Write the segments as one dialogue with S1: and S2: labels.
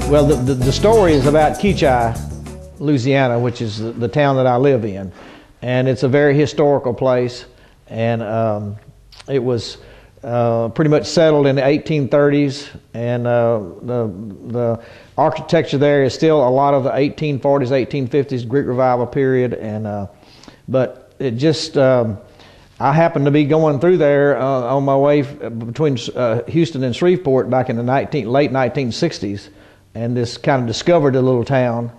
S1: Well, the story is about KEACHI, Louisiana, which is the town that I live in. And it's a very historical place. And it was pretty much settled in the 1830s. And the architecture there is still a lot of the 1840s, 1850s Greek Revival period. And but it just, I happened to be going through there on my way between Houston and Shreveport back in the late 1960s. And just kind of discovered a little town,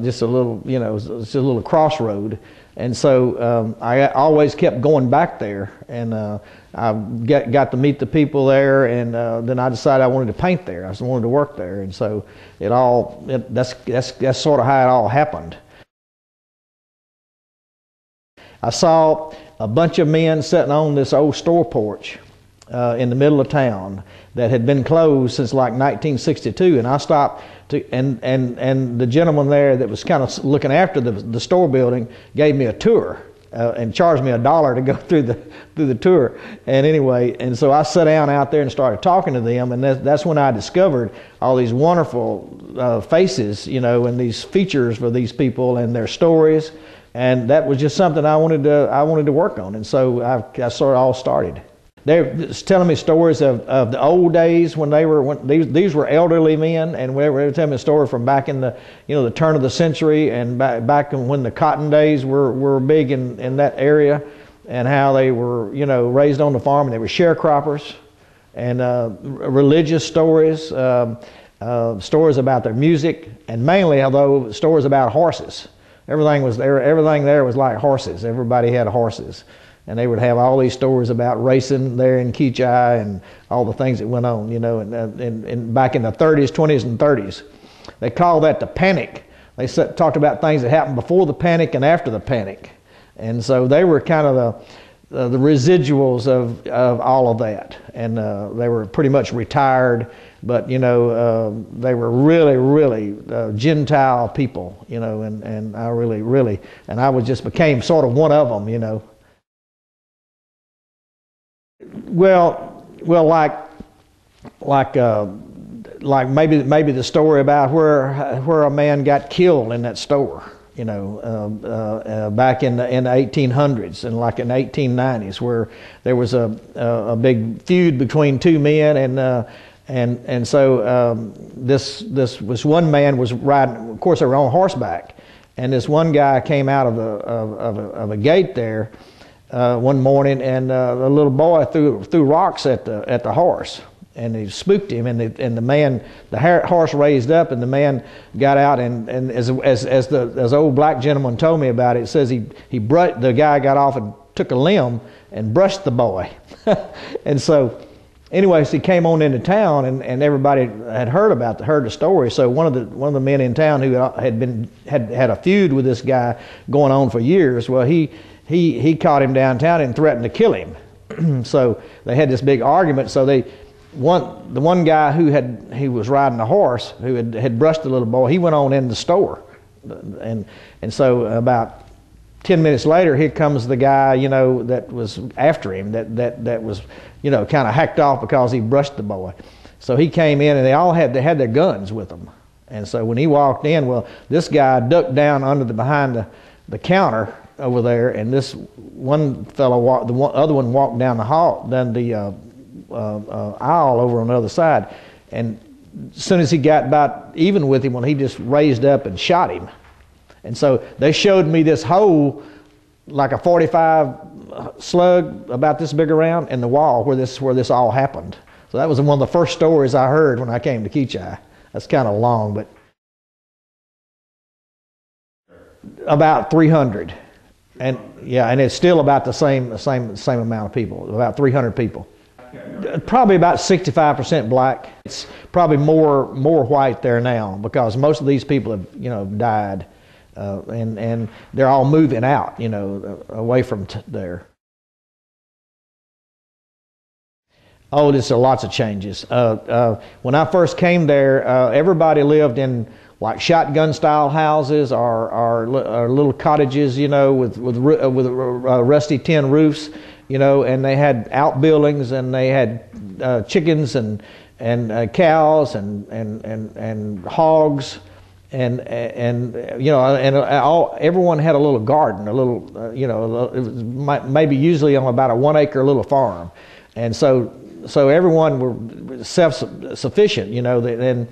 S1: just a little, you know, it's a little crossroad. And so I always kept going back there, and I got to meet the people there, and then I decided I wanted to paint there. I just wanted to work there, and so that's sort of how it all happened. I saw a bunch of men sitting on this old store porch in the middle of town that had been closed since like 1962, and I stopped to, and the gentleman there that was kind of looking after the store building gave me a tour and charged me $1 to go through the tour. And anyway, and so I sat down out there and started talking to them, and that's when I discovered all these wonderful faces, you know, and these features for these people and their stories, and that was just something I wanted to work on, and so I sort of all started. They were telling me stories of the old days when these were elderly men, and they were telling me a story from back in the, you know, the turn of the century, and back when the cotton days were big in that area, and how they were, you know, raised on the farm, and they were sharecroppers, and religious stories, stories about their music, and mainly, although, stories about horses. Everything there was like horses. Everybody had horses. And they would have all these stories about racing there in KEACHI and all the things that went on, you know, and back in the 30s, 20s, and 30s. They called that the panic. They talked about things that happened before the panic and after the panic. And so they were kind of the residuals of all of that. And they were pretty much retired, but, you know, they were really, really Gentile people, you know, and I really, and I just became sort of one of them, you know. Well, like maybe the story about where a man got killed in that store, you know, back in the 1800s and like in the 1890s, where there was a big feud between two men, and so this one man was riding. Of course, they were on horseback, and this one guy came out of a gate there. One morning, and a little boy threw rocks at the horse, and he spooked him, and the horse raised up, and the man got out, and as the old black gentleman told me about it, it says the guy got off and took a limb and brushed the boy. And so anyways, he came on into town, and everybody had heard the story. So one of the men in town who had a feud with this guy going on for years, well, he caught him downtown and threatened to kill him. So they had this big argument. So the one guy who was riding the horse, who had brushed the little boy, he went on in the store, and so about 10 minutes later, here comes the guy, you know, that was after him, that was, you know, kind of hacked off because he brushed the boy. So he came in, and they had their guns with them. And so when he walked in, well, this guy ducked down behind the counter over there, and this one fellow the other one walked down the hall, down the aisle over on the other side, and as soon as he got about even with him, well, he just raised up and shot him. And so they showed me this hole, like a .45 slug about this big around, in the wall where this all happened. So that was one of the first stories I heard when I came to KEACHI. That's kind of long, but about 300. And yeah, and it's still about the same amount of people, about 300 people. Probably about 65% black. It's probably more white there now, because most of these people have, you know, died, and they're all moving out, you know, away from there. Oh, there's lots of changes. When I first came there, everybody lived in like shotgun-style houses or little cottages, you know, with rusty tin roofs, you know, and they had outbuildings and they had chickens and cows and hogs. And you know, and everyone had a little garden, a little you know, it was maybe usually on about a 1 acre little farm, and so everyone were self-sufficient, you know, and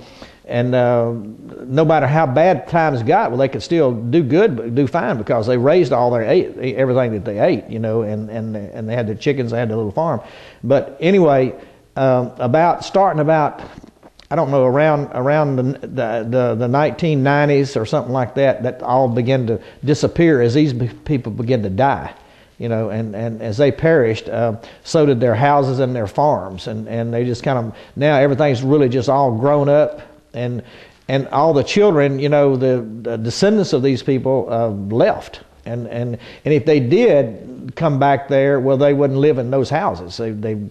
S1: no matter how bad times got, well, they could still do good, do fine, because they raised all their everything that they ate, you know, and they had their chickens, they had their little farm. But anyway, about I don't know, around the 1990s or something like that, that all began to disappear as these people began to die, you know, and as they perished, so did their houses and their farms, and they just kind of, now everything's really just all grown up, and all the children, you know, the descendants of these people left, and if they did come back there, well, they wouldn't live in those houses. They'd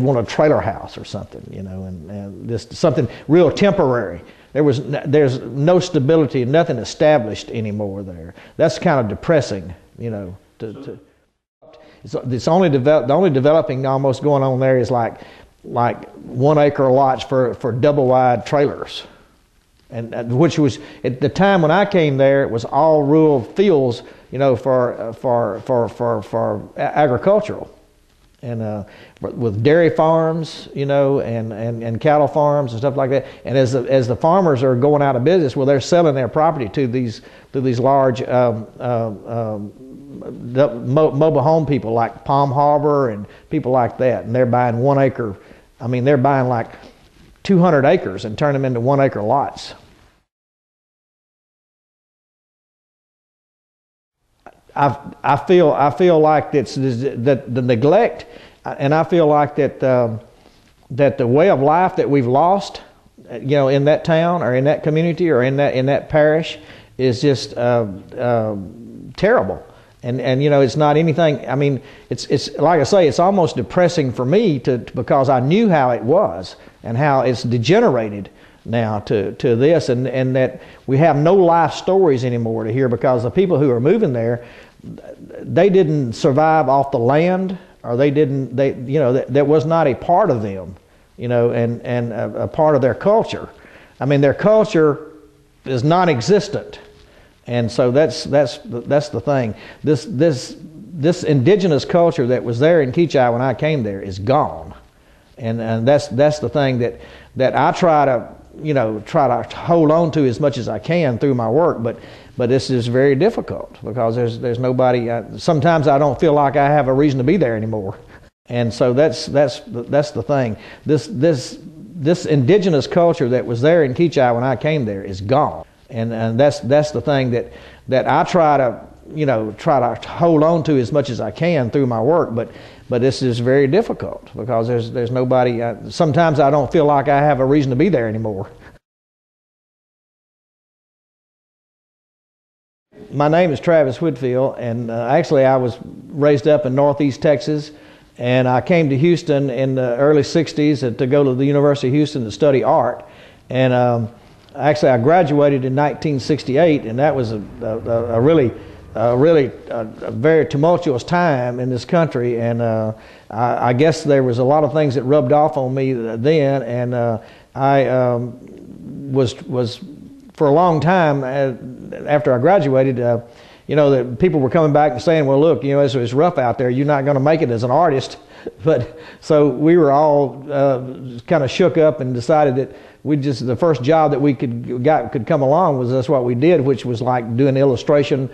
S1: want a trailer house or something, you know, and just something real temporary. There's no stability, nothing established anymore there. That's kind of depressing, you know. It's only the only developing almost going on there is like 1 acre lots for double wide trailers, and which was at the time when I came there, it was all rural fields, you know, for agricultural. And with dairy farms, you know, and cattle farms and stuff like that. And as the farmers are going out of business, well, they're selling their property to these large mobile home people like Palm Harbor and people like that. And they're buying 1 acre. I mean, they're buying like 200 acres and turn them into 1 acre lots. I feel like it's that the neglect, and I feel like that that the way of life that we've lost, you know, in that town or in that community or in that parish, is just terrible. And you know, it's not anything. I mean, it's like I say, it's almost depressing for me because I knew how it was and how it's degenerated now to this, and that we have no life stories anymore to hear, because the people who are moving there, they didn't survive off the land, or they you know, that was not a part of them, you know, and a part of their culture. I mean, their culture is non-existent, and so that's the thing. This indigenous culture that was there in KEACHI when I came there is gone, and that's the thing that I try to hold on to as much as I can through my work, but this is very difficult because there's nobody. Sometimes I don't feel like I have a reason to be there anymore, and so that's the thing. This indigenous culture that was there in KEACHI when I came there is gone, and that's the thing that I try to hold on to as much as I can through my work, but this is very difficult because there's nobody. Sometimes I don't feel like I have a reason to be there anymore. My name is Travis Whitfield, and actually I was raised up in Northeast Texas, and I came to Houston in the early '60s to go to the University of Houston to study art. And actually I graduated in 1968, and that was a really very tumultuous time in this country, and I guess there was a lot of things that rubbed off on me then, and I was for a long time after I graduated, you know, that people were coming back and saying, well, look, you know, it's rough out there, you're not going to make it as an artist. But so we were all kind of shook up and decided that the first job that we could come along was that's what we did, which was like doing illustration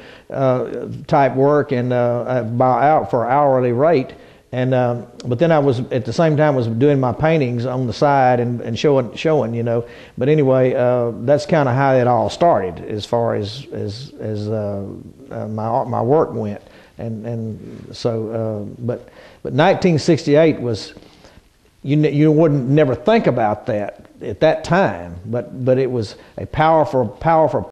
S1: type work and for hourly rate. And but then I was at the same time was doing my paintings on the side and showing, you know. But anyway, that's kind of how it all started as far as my work went. And so but 1968 was, you wouldn't never think about that at that time, but it was a powerful